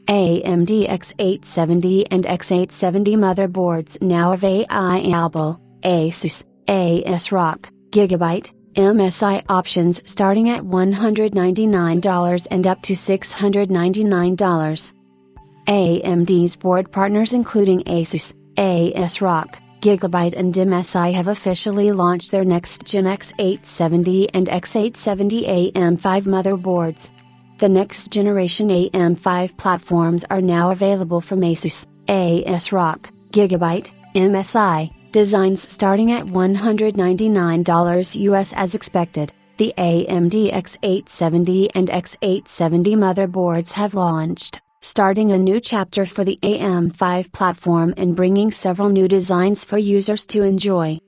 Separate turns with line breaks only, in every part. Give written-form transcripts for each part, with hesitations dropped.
AMD X870 and X870 motherboards now Avaialble, ASUS, ASRock, Gigabyte, MSI options starting at $199 and up to $699. AMD's board partners including ASUS, ASRock, Gigabyte and MSI have officially launched their next-gen X870 and X870 AM5 motherboards. The next-generation AM5 platforms are now available from ASUS, ASRock, Gigabyte, MSI, designs starting at $199 US as expected. The AMD X870 and X870 motherboards have launched, starting a new chapter for the AM5 platform and bringing several new designs for users to enjoy.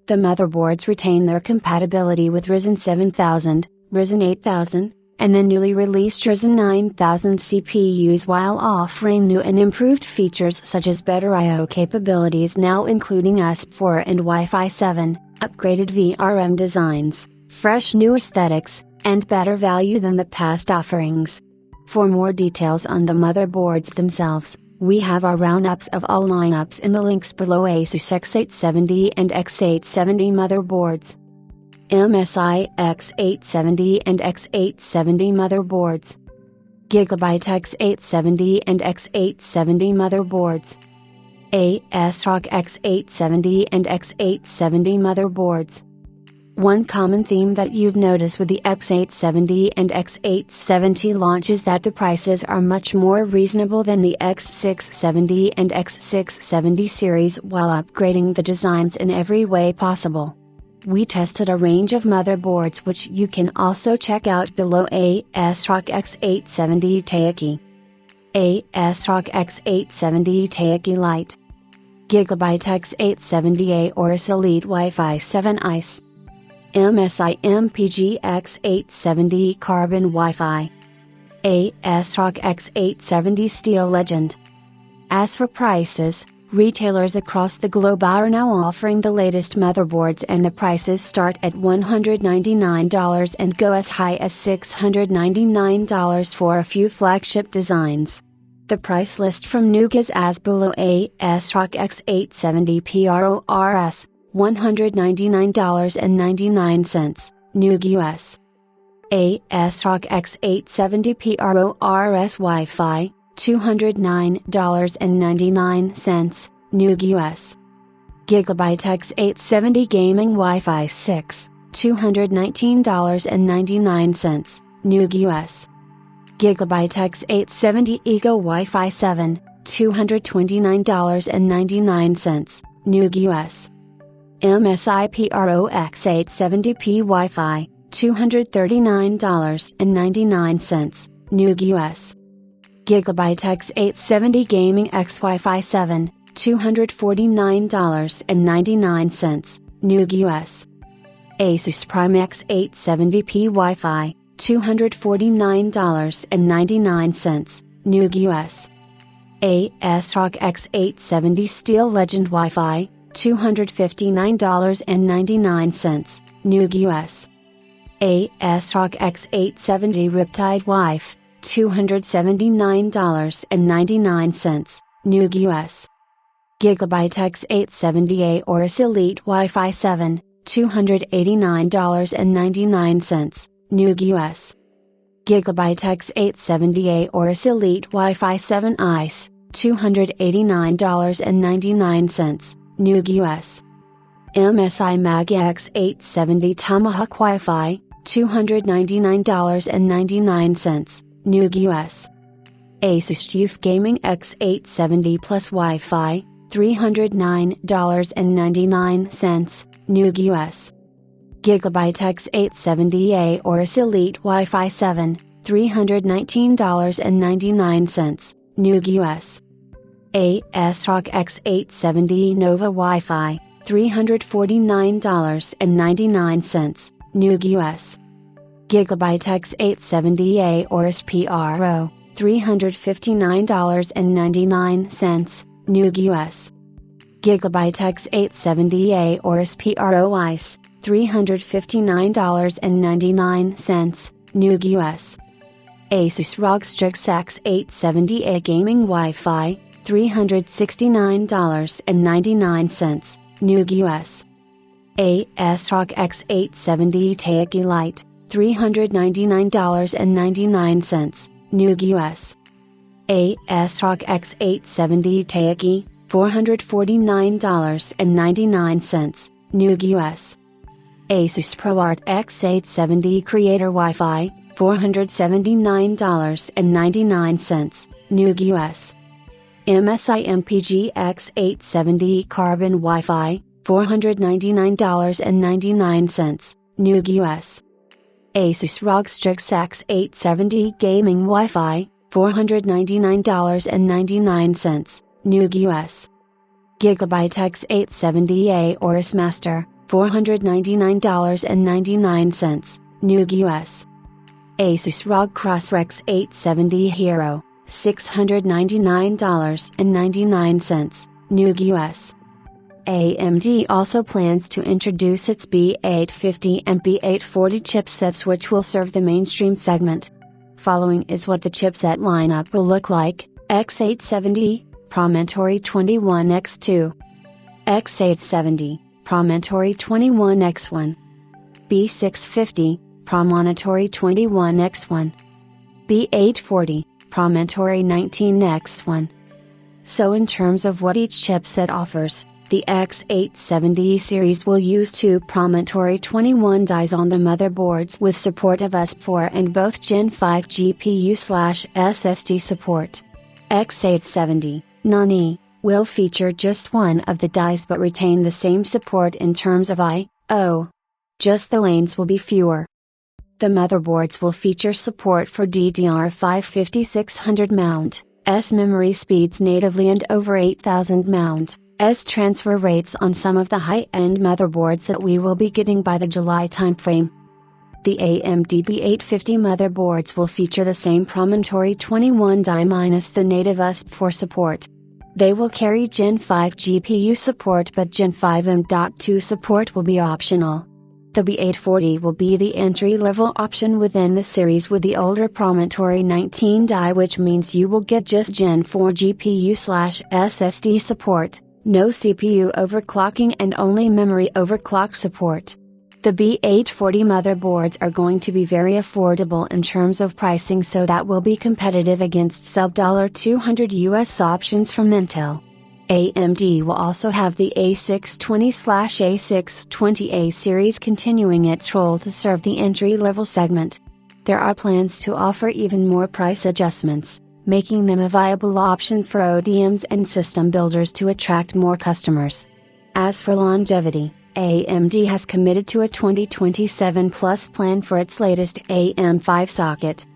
The motherboards retain their compatibility with Ryzen 7000, Ryzen 8000, and the newly released Ryzen 9000 CPUs while offering new and improved features such as better I/O capabilities now including ASP4 and Wi-Fi 7, upgraded VRM designs, fresh new aesthetics, and better value than the past offerings. For more details on the motherboards themselves, we have our roundups of all lineups in the links below. ASUS X870 and X870 motherboards. MSI X870 and X870 motherboards. Gigabyte X870 and X870 motherboards. ASRock X870 and X870 motherboards. One common theme that you'd notice with the X870 and X870 launch is that the prices are much more reasonable than the X670 and X670 series while upgrading the designs in every way possible. We tested a range of motherboards which you can also check out below. ASRock X870 Taiki, ASRock X870 Taiki Lite, Gigabyte X870 ASUS Elite Wi-Fi 7 ICE, MSI MPG X870 Carbon Wi-Fi, ASRock X870 Steel Legend. As for prices, retailers across the globe are now offering the latest motherboards and the prices start at $199 and go as high as $699 for a few flagship designs. The price list from Nuke is as below. ASRock X870 PRORS, $199.99, Nuke US. ASRock X870 PRORS Wi-Fi, $209.99, Nuke US. Gigabyte X870 Gaming Wi-Fi 6, $219.99, Nuke US. Gigabyte X870 Eco Wi-Fi 7, $229.99, Nuke US. MSI Pro X870p Wi-Fi, $239.99, Nuke US. Gigabyte X870 Gaming X Wi-Fi 7, $249.99, Nuke US. ASUS Prime X870p Wi-Fi, $249.99, Nuke US. ASRock X870 Steel Legend Wi-Fi, $259.99, Nuke US. ASRock X870 Riptide Wi-Fi, $279.99, Nuke US. Gigabyte X870 ASUS Elite Wi-Fi 7, $289.99, Nuke US. Gigabyte X870 ASUS Elite Wi-Fi 7 ICE, $289.99, Nuke US. MSI Magi X870 Tomahawk Wi-Fi, $299.99, Nuke US. ASUS Chief Gaming X870 Plus Wi-Fi, $309.99, Nuke US. Gigabyte X870 ASUS Elite Wi-Fi 7, $319.99, Nuke US. ASRock X870 Nova Wi-Fi, $349.99, Nuke US. Gigabyte X870 ASUS Pro, $359.99, Nuke US. Gigabyte X870 ASUS Pro ICE, $359.99, Nuke US. ASUS ROG Strix X870E Gaming Wi-Fi, $369.99, New US. ASRock X870E Taiki Lite, $399.99, New US. ASRock X870E Taiki, $449.99, New US. ASUS ProArt X870E Creator Wi-Fi, $479.99, New US. MSI MPG X870E Carbon Wi-Fi, $499.99, New US. ASUS ROG Strix X870E Gaming Wi-Fi, $499.99, New US. Gigabyte X870E Aorus Master, $499.99, New US. ASUS ROG Crossr X870E Hero, $699.99, New US. AMD also plans to introduce its B850 and B840 chipsets, which will serve the mainstream segment. Following is what the chipset lineup will look like: X870, Promontory 21X2, X870, Promontory 21X1, B650, Promontory 21X1, B840, Promontory 19X1. So in terms of what each chipset offers, the X870E series will use two Promontory 21 dies on the motherboards with support of ASP4 and both Gen 5 GPU/SSD support. X870, non-E, will feature just one of the dies but retain the same support in terms of I/O. Just the lanes will be fewer. The motherboards will feature support for DDR5 5600 mount, S memory speeds natively and over 8000 mount, S transfer rates on some of the high-end motherboards that we will be getting by the July timeframe. The AMD B850 motherboards will feature the same Promontory 21 die minus the native ASP4 support. They will carry Gen 5 GPU support, but Gen 5 M.2 support will be optional. The B840 will be the entry-level option within the series with the older Promontory 19 die, which means you will get just Gen 4 GPU/SSD support, no CPU overclocking and only memory overclock support. The B840 motherboards are going to be very affordable in terms of pricing, so that will be competitive against sub-$200 US options from Intel. AMD will also have the A620/A620A series continuing its role to serve the entry-level segment. There are plans to offer even more price adjustments, making them a viable option for ODMs and system builders to attract more customers. As for longevity, AMD has committed to a 2027 plus plan for its latest AM5 socket,